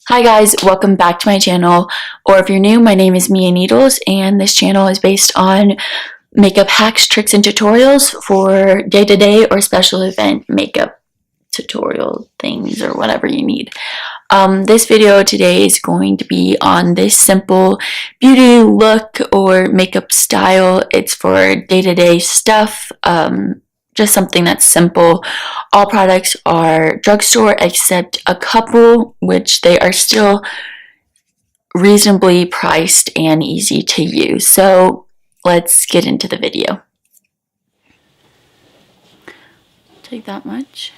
Hi guys, welcome back to my channel, or if you're new, my name is Mia Needles, and this channel is based on makeup hacks, tricks, and tutorials for day-to-day or special event makeup tutorial things or whatever you need. This video today is going to be on this simple beauty look or makeup style. It's for day-to-day stuff, just something that's simple. All products are drugstore except a couple, which they are still reasonably priced and easy to use. So let's get into the video. Take that much.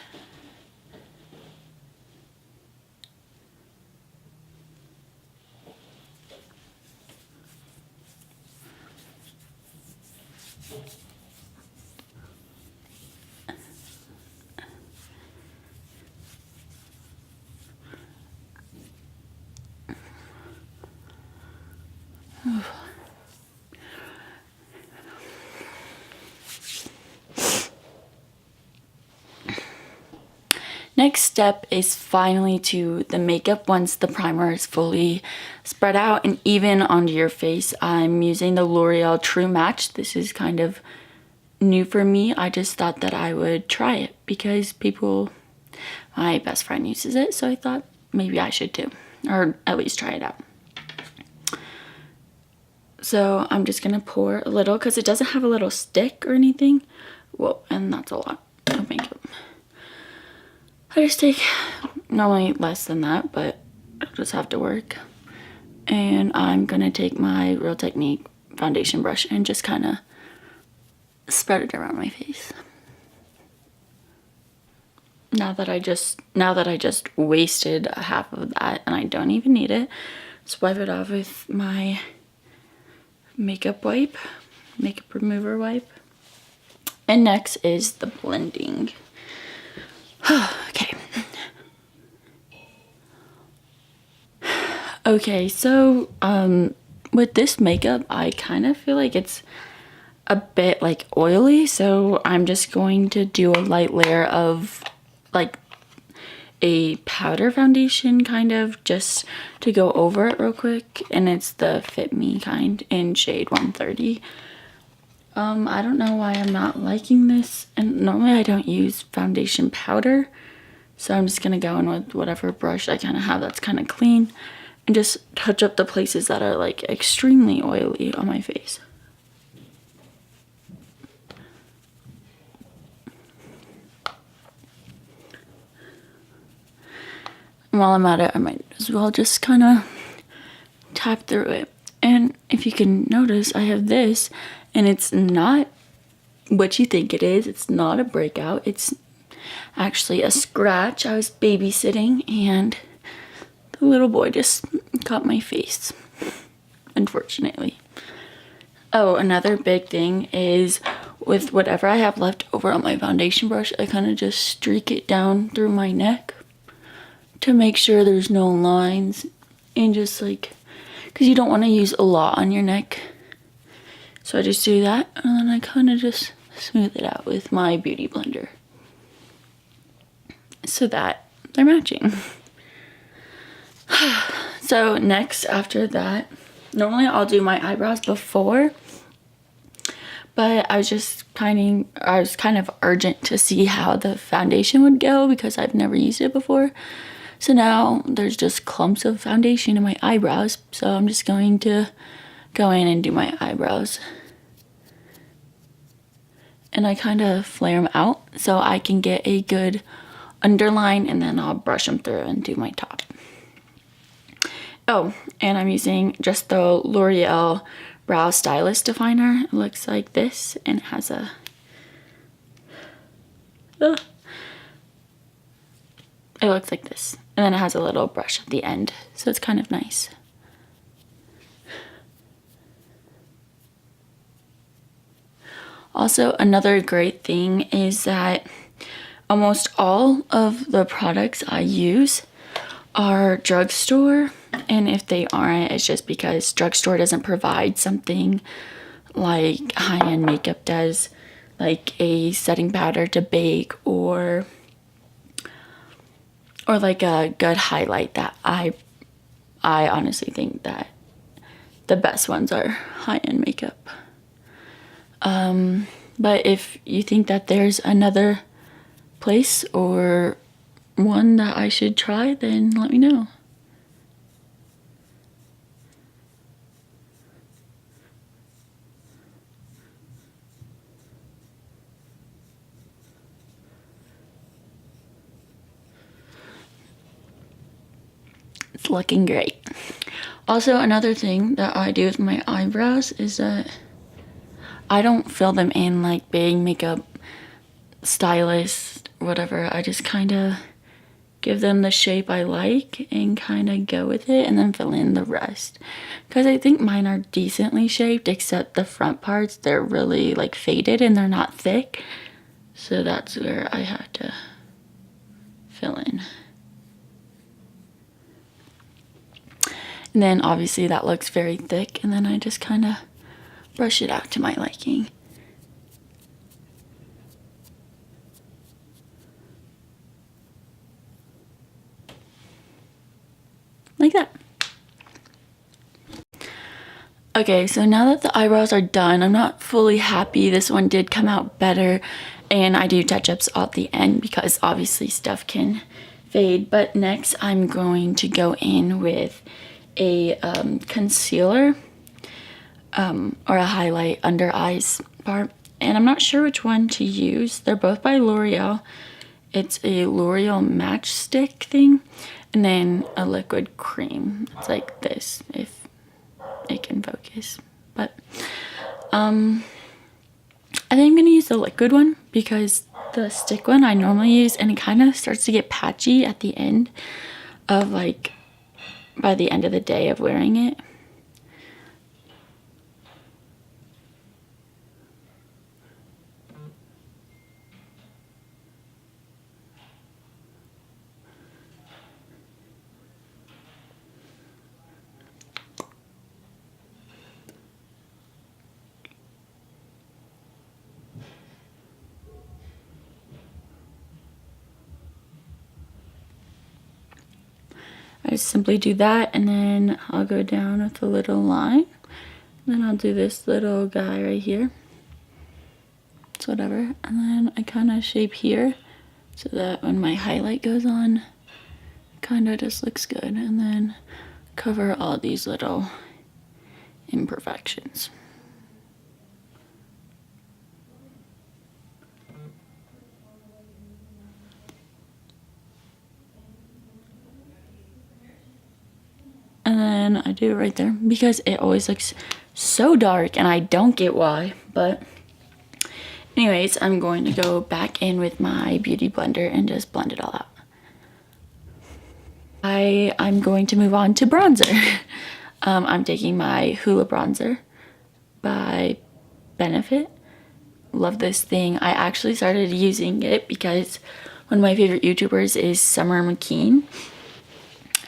Next step is finally to the makeup once the primer is fully spread out and even onto your face. I'm using the L'Oreal True Match. This is kind of new for me. I just thought that I would try it because my best friend uses it, so I thought maybe I should too, or at least try it out. So I'm just gonna pour a little because it doesn't have a little stick or anything. Whoa, and that's a lot of makeup. I just take normally less than that, but I just have to work. And I'm gonna take my Real Technique foundation brush and just kind of spread it around my face. Now that I just wasted half of that and I don't even need it, just wipe it off with my makeup remover wipe. And next is the blending. Okay, so with this makeup, I kind of feel like it's a bit like oily, so I'm just going to do a light layer of like a powder foundation kind of just to go over it real quick, and it's the Fit Me kind in shade 130. I don't know why I'm not liking this, and normally I don't use foundation powder, so I'm just gonna go in with whatever brush I kind of have that's kind of clean and just touch up the places that are like extremely oily on my face. And while I'm at it, I might as well just kind of tap through it. And if you can notice, I have this, and it's not what you think it is. It's not a breakout. It's actually a scratch. I was babysitting, and the little boy just got my face, unfortunately. Oh, another big thing is with whatever I have left over on my foundation brush, I kind of just streak it down through my neck to make sure there's no lines, and just like, because you don't want to use a lot on your neck. So I just do that, and then I kind of just smooth it out with my beauty blender so that they're matching. So next, after that, normally I'll do my eyebrows before, but I was kind of urgent to see how the foundation would go because I've never used it before. So now there's just clumps of foundation in my eyebrows, so I'm just going to go in and do my eyebrows. And I kind of flare them out so I can get a good underline, and then I'll brush them through and do my top. Oh, and I'm using just the L'Oreal Brow Stylist Definer. It looks like this, and it has a... it looks like this. And then it has a little brush at the end, so it's kind of nice. Also, another great thing is that almost all of the products I use are drugstore, and if they aren't, it's just because drugstore doesn't provide something like high-end makeup does, like a setting powder to bake or like a good highlight that I I honestly think that the best ones are high-end makeup. But if you think that there's another place or one that I should try, then let me know. It's looking great. Also, another thing that I do with my eyebrows is that I don't fill them in like big makeup stylist, whatever. I just kind of give them the shape I like and kind of go with it and then fill in the rest. Because I think mine are decently shaped, except the front parts, they're really like faded and they're not thick. So that's where I have to fill in. And then obviously that looks very thick, and then I just kind of brush it out to my liking. Like that. Okay, so now that the eyebrows are done, I'm not fully happy. This one did come out better, and I do touch-ups at the end because obviously stuff can fade. But next I'm going to go in with a concealer or a highlight under eyes part, and I'm not sure which one to use. They're both by L'Oreal. It's a L'Oreal matchstick thing, and then a liquid cream. It's like this, if it can focus. But I think I'm gonna use the liquid one because the stick one I normally use, and it kind of starts to get patchy at the end of, like, by the end of the day of wearing it. I just simply do that, and then I'll go down with a little line. Then I'll do this little guy right here. It's whatever. And then I kind of shape here so that when my highlight goes on, it kind of just looks good. And then cover all these little imperfections. And then I do it right there because it always looks so dark and I don't get why. But anyways, I'm going to go back in with my beauty blender and just blend it all out. I'm going to move on to bronzer. I'm taking my Hoola bronzer by Benefit. Love this thing. I actually started using it because one of my favorite YouTubers is Summer Mckeen.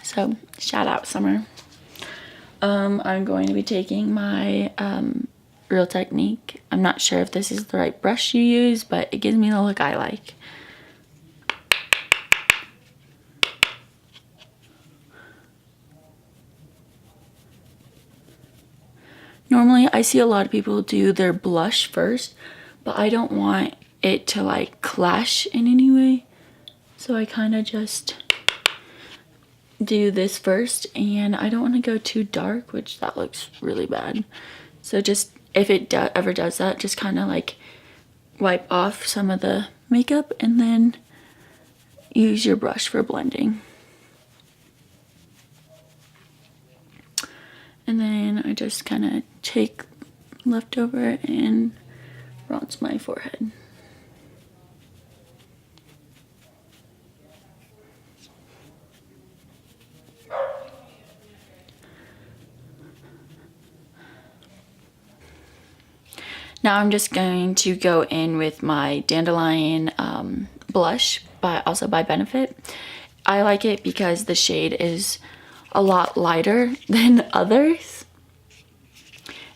So shout out Summer. I'm going to be taking my Real Technique. I'm not sure if this is the right brush you use, but it gives me the look I like. Normally I see a lot of people do their blush first, but I don't want it to like clash in any way. So I kind of just do this first, and I don't want to go too dark, which that looks really bad. So just, if it ever does that, just kind of like wipe off some of the makeup and then use your brush for blending. And then I just kind of take leftover and bronze my forehead. Now I'm just going to go in with my Dandelion blush, also by Benefit. I like it because the shade is a lot lighter than others.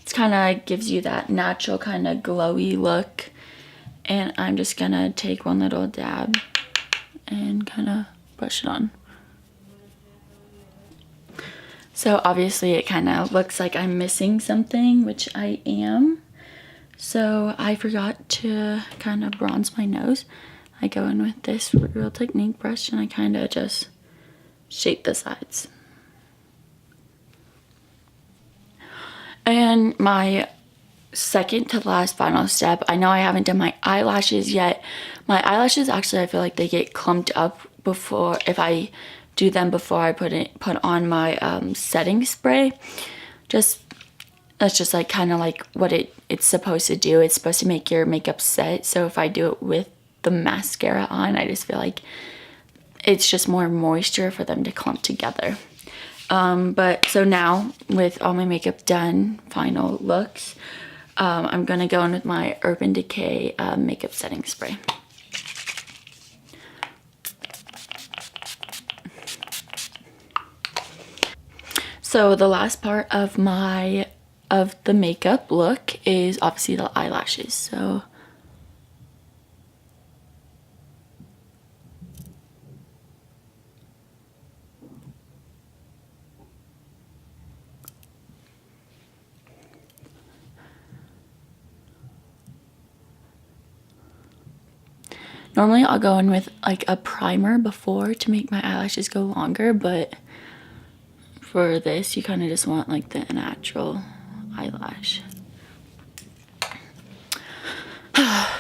It's kind of gives you that natural kind of glowy look. And I'm just gonna take one little dab and kind of brush it on. So obviously it kind of looks like I'm missing something, which I am. So I forgot to kind of bronze my nose. I go in with this Real Technique brush and I kind of just shape the sides. And my second to last final step, I know I haven't done my eyelashes yet. My eyelashes, actually, I feel like they get clumped up before, if I do them before I put on my setting spray. That's just like kind of like what it's supposed to do. It's supposed to make your makeup set. So if I do it with the mascara on, I just feel like it's just more moisture for them to clump together. But so now with all my makeup done, final looks, I'm gonna go in with my Urban Decay makeup setting spray. So the last part of the makeup look is obviously the eyelashes. So normally I'll go in with like a primer before to make my eyelashes go longer, but for this you kind of just want like the natural eyelash. I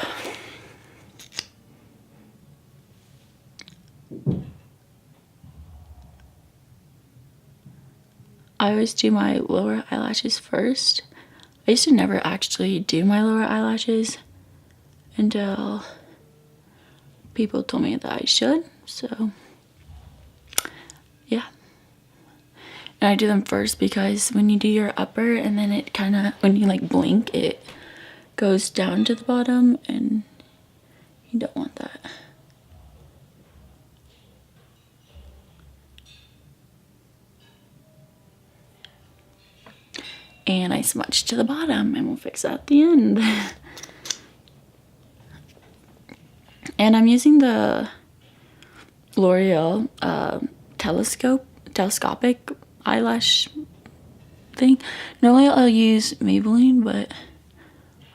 always do my lower eyelashes first. I used to never actually do my lower eyelashes until people told me that I should, so yeah. And I do them first because when you do your upper and then it kind of, when you like blink, it goes down to the bottom and you don't want that. And I smudge to the bottom and we'll fix that at the end. And I'm using the L'Oreal telescopic eyelash thing. Normally I'll use Maybelline, but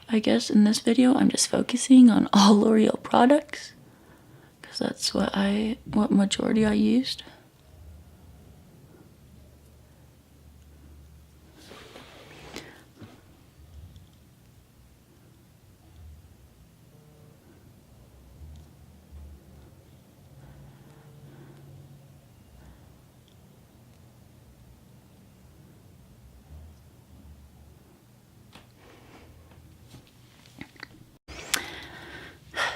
I guess in this video I'm just focusing on all L'Oreal products because that's what majority I used.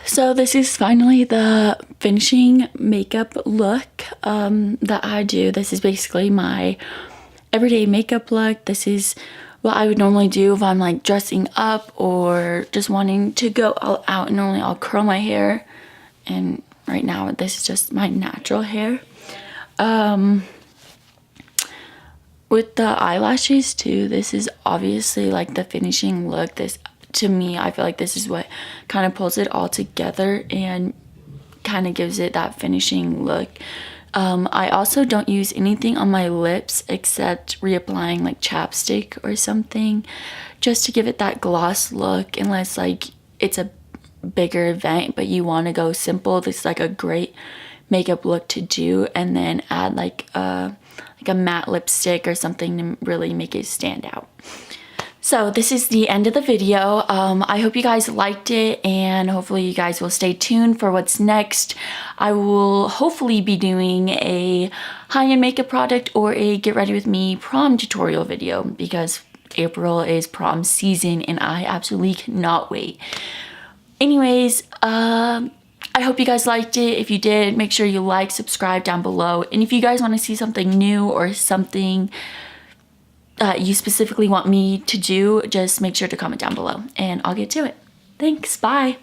So this is finally the finishing makeup look that I do. This is basically my everyday makeup look. This is what I would normally do if I'm like dressing up or just wanting to go all out, and normally I'll curl my hair. And right now this is just my natural hair. With the eyelashes too, this is obviously like the finishing look. This, to me, I feel like this is what kind of pulls it all together and kind of gives it that finishing look. I also don't use anything on my lips except reapplying like chapstick or something, just to give it that gloss look, unless like it's a bigger event but you want to go simple. This is like a great makeup look to do, and then add like a matte lipstick or something to really make it stand out. So this is the end of the video. I hope you guys liked it, and hopefully you guys will stay tuned for what's next. I will hopefully be doing a high-end makeup product or a get ready with me prom tutorial video, because April is prom season and I absolutely cannot wait. Anyways, I hope you guys liked it. If you did, make sure you like, subscribe down below. And if you guys want to see something new or something you specifically want me to do, just make sure to comment down below and I'll get to it. Thanks, bye.